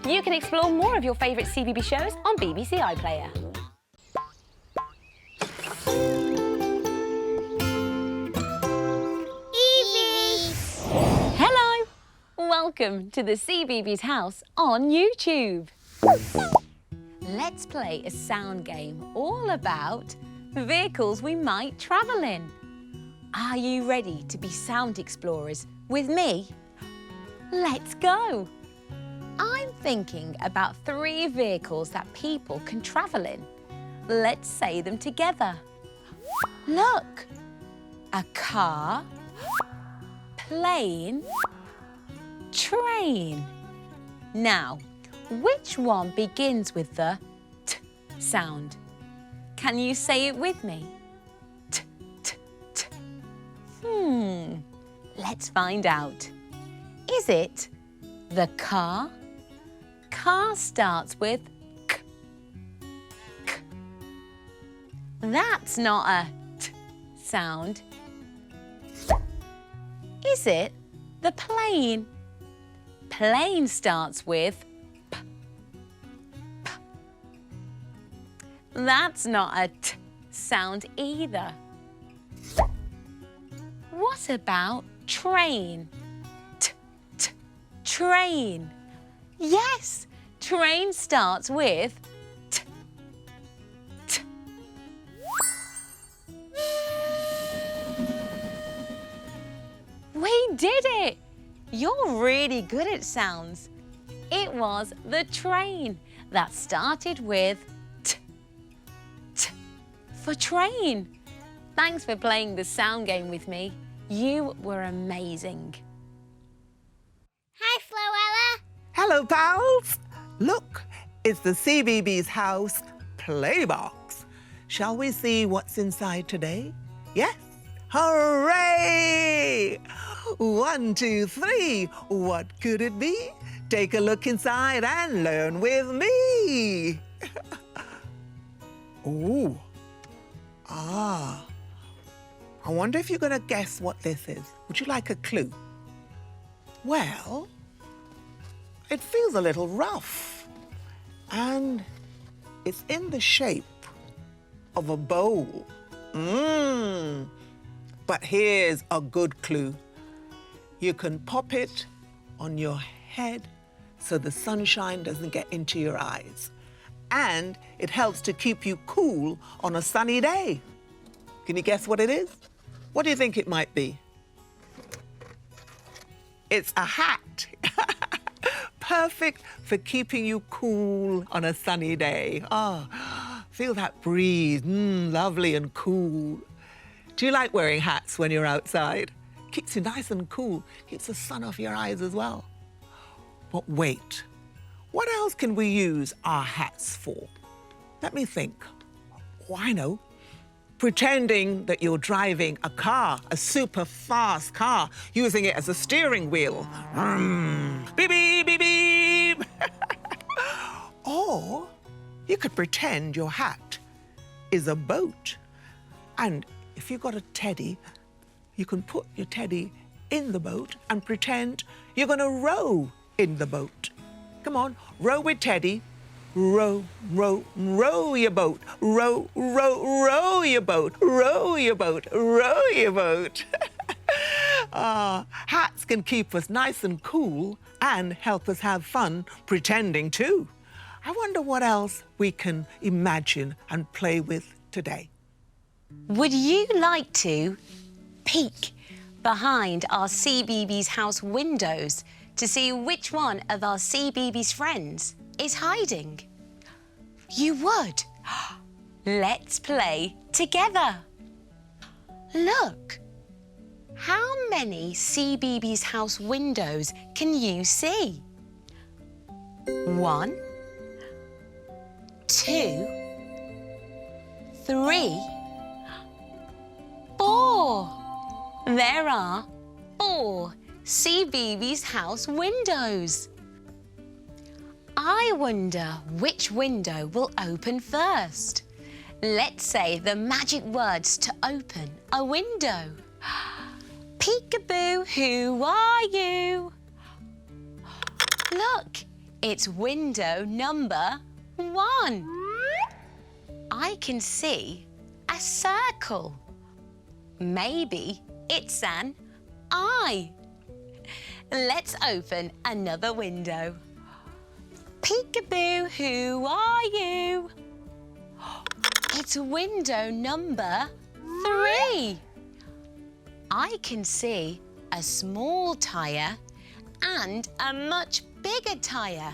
You can explore more of your favourite CBeebies shows on BBC iPlayer. Evie! Hello! Welcome to the CBeebies House on YouTube. Let's play a sound game all about vehicles we might travel in. Are you ready to be sound explorers with me? Let's go! I'm thinking about 3 vehicles that people can travel in. Let's say them together. Look! A car, plane, train. Now, which one begins with the T sound? Can you say it with me? T, T, T. Let's find out. Is it the car? Car starts with K. K. That's not a T sound. Is it the plane? Plane starts with P. P. That's not a T sound either. What about train? T, T, train. Yes, train starts with T, T. We did it! You're really good at sounds. It was the train that started with T, T for train. Thanks for playing the sound game with me. You were amazing. Hi, Floella. Hello, pals. Look, it's the CBeebies House Playbox. Shall we see what's inside today? Yes? Hooray! 1, 2, 3. What could it be? Take a look inside and learn with me. Ooh. Ah. I wonder if you're going to guess what this is. Would you like a clue? Well, it feels a little rough. And it's in the shape of a bowl. But here's a good clue. You can pop it on your head so the sunshine doesn't get into your eyes. And it helps to keep you cool on a sunny day. Can you guess what it is? What do you think it might be? It's a hat. Perfect for keeping you cool on a sunny day. Ah, feel that breeze, lovely and cool. Do you like wearing hats when you're outside? Keeps you nice and cool, keeps the sun off your eyes as well. But wait, what else can we use our hats for? Let me think. Oh, I know. Pretending that you're driving a car, a super fast car, using it as a steering wheel. Beep, beep, beep, beep. Or you could pretend your hat is a boat. And if you've got a teddy, you can put your teddy in the boat and pretend you're going to row in the boat. Come on, row with Teddy. Row, row, row your boat. Row, row, row your boat. Row your boat, row your boat. Hats can keep us nice and cool and help us have fun pretending too. I wonder what else we can imagine and play with today. Would you like to peek behind our CBeebies House windows to see which one of our CBeebies friends is hiding? You would? Let's play together. Look. How many CBeebies House windows can you see? 1, 2, 3, 4. There are 4 CBeebies House windows. I wonder which window will open first. Let's say the magic words to open a window. Peekaboo, who are you? Look, It's window number 1. I can see a circle. Maybe it's an eye. Let's open another window. Peekaboo, who are you? It's window number 3. I can see a small tyre and a much bigger tyre.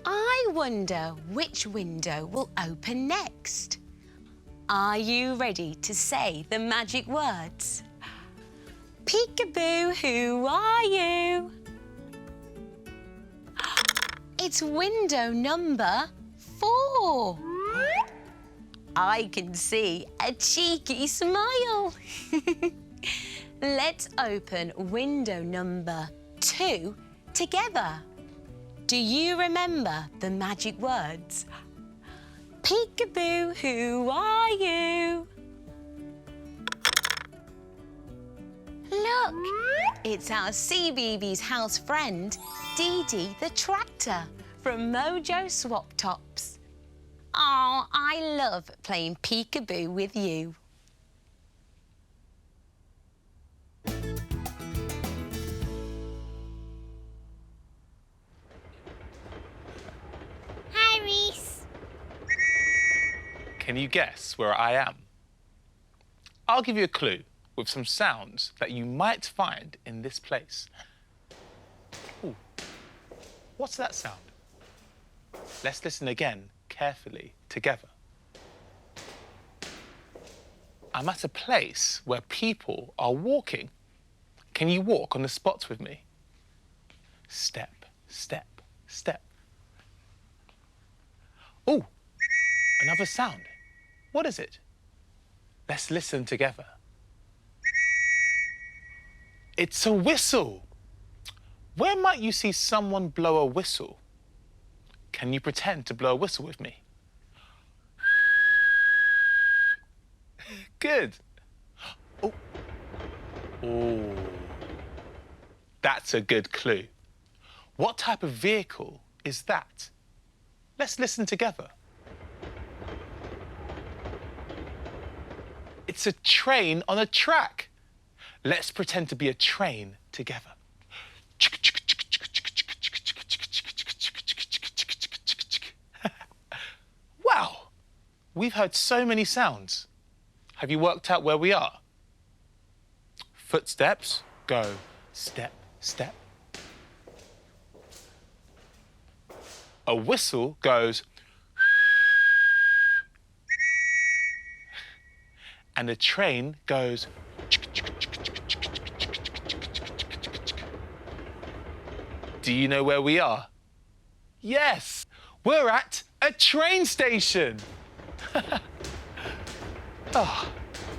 I wonder which window will open next. Are you ready to say the magic words? Peekaboo, who are you? It's window number 4. I can see a cheeky smile. Let's open window number 2 together. Do you remember the magic words? Peekaboo, who are you? Look, it's our CBeebies House friend, Dee Dee the tractor from Mojo Swap Tops. Oh, I love playing peekaboo with you. Hi, Rhys. Can you guess where I am? I'll give you a clue with some sounds that you might find in this place. Ooh, what's that sound? Let's listen again carefully together. I'm at a place where people are walking. Can you walk on the spots with me? Step, step, step. Oh, another sound. What is it? Let's listen together. It's a whistle. Where might you see someone blow a whistle? Can you pretend to blow a whistle with me? Good. Oh. Oh. That's a good clue. What type of vehicle is that? Let's listen together. It's a train on a track. Let's pretend to be a train together. Wow, we've heard so many sounds. Have you worked out where we are? Footsteps go step, step. A whistle goes and a train goes. Do you know where we are? Yes, we're at a train station. Oh,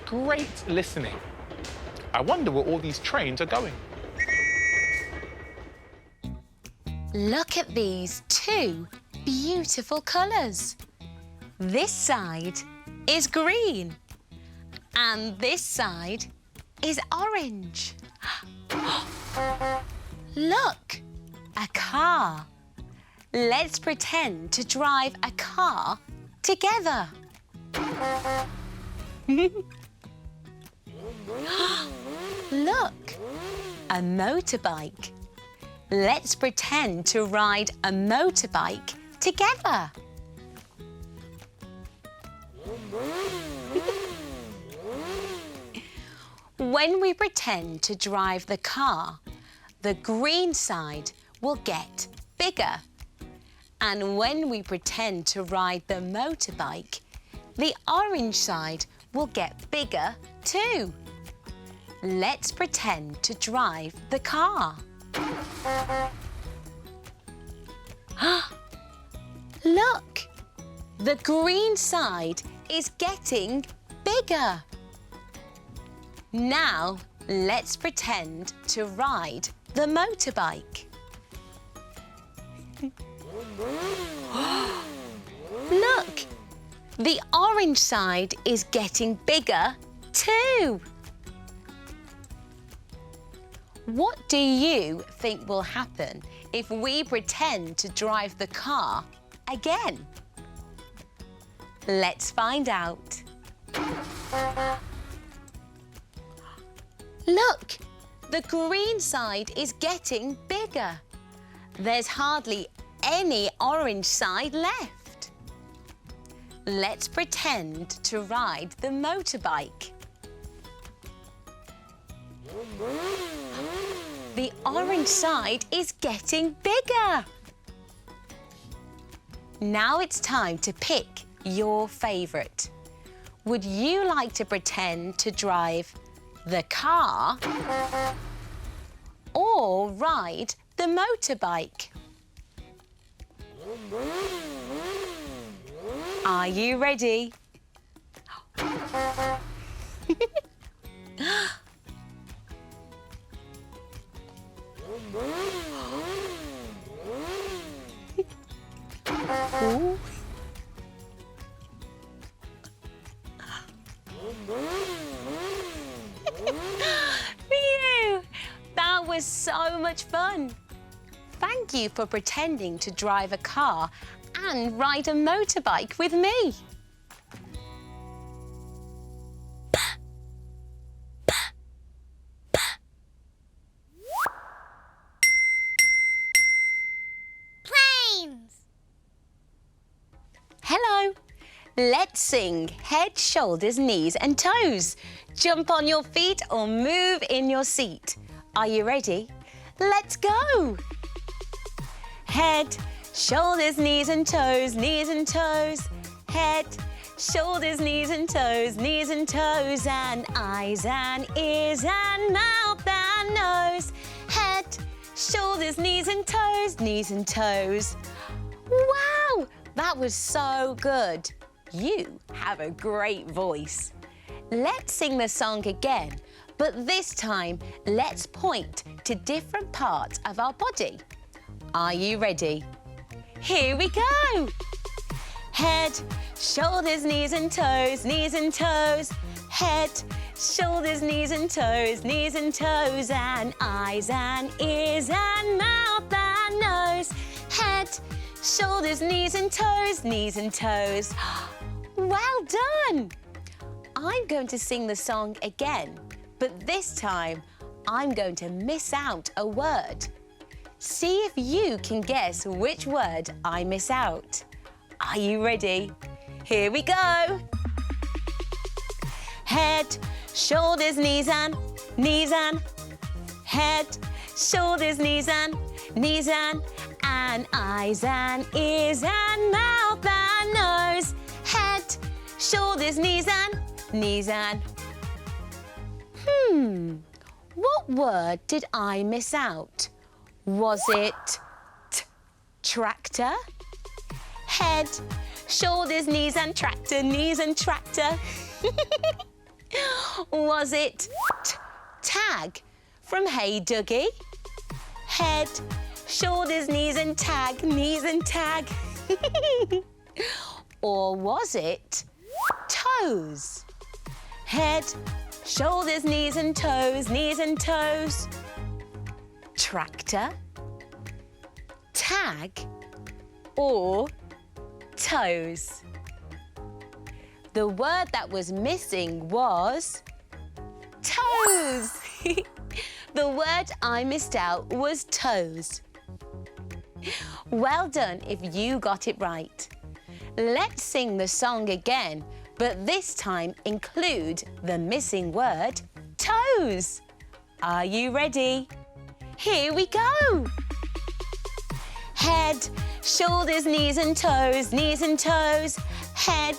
great listening. I wonder where all these trains are going. Look at these 2 beautiful colours. This side is green and this side is orange. Look, a car. Let's pretend to drive a car together. Look, a motorbike. Let's pretend to ride a motorbike together. When we pretend to drive the car, the green side will get bigger. And when we pretend to ride the motorbike, the orange side will get bigger too. Let's pretend to drive the car. Look, the green side is getting bigger. Now, let's pretend to ride the motorbike. Look, the orange side is getting bigger too. What do you think will happen if we pretend to drive the car again? Let's find out. Look, the green side is getting bigger. There's hardly any orange side left. Let's pretend to ride the motorbike. The orange side is getting bigger. Now it's time to pick your favourite. Would you like to pretend to drive the car or ride the motorbike? Are you ready? Ooh. Phew! That was so much fun. Thank you for pretending to drive a car and ride a motorbike with me. Planes. Hello. Let's sing head, shoulders, knees and toes. Jump on your feet or move in your seat. Are you ready? Let's go. Head, shoulders, knees and toes, knees and toes. Head, shoulders, knees and toes, knees and toes. And eyes and ears and mouth and nose. Head, shoulders, knees and toes, knees and toes. Wow, that was so good. You have a great voice. Let's sing the song again, but this time let's point to different parts of our body. Are you ready? Here we go. Head, shoulders, knees and toes, knees and toes. Head, shoulders, knees and toes, knees and toes. And eyes and ears and mouth and nose. Head, shoulders, knees and toes, knees and toes. Well done! I'm going to sing the song again, but this time I'm going to miss out a word. See if you can guess which word I miss out. Are you ready? Here we go! Head, shoulders, knees and head, shoulders, knees and eyes and ears and mouth and nose. Head, shoulders, knees and. What word did I miss out? Was it tractor? Head, shoulders, knees and tractor, Was it tag from Hey Dougie? Head, shoulders, knees and tag. Or was it toes? Head, shoulders, knees and toes. Tractor, tag, or toes? The word that was missing was toes. The word I missed out was toes. Well done if you got it right. Let's sing the song again, but this time include the missing word toes. Are you ready? Here we go. Head, shoulders, knees and toes. Head,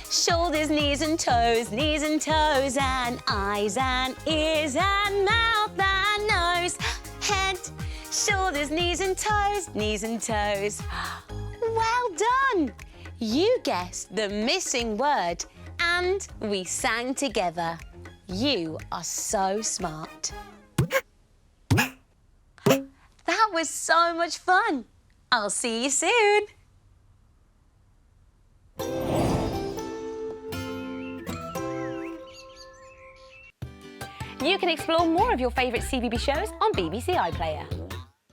shoulders, knees and toes. And eyes and ears and mouth and nose. Head, shoulders, knees and toes. Well done! You guessed the missing word and we sang together. You are so smart. That was so much fun. I'll see you soon. You can explore more of your favourite CBeebies shows on BBC iPlayer.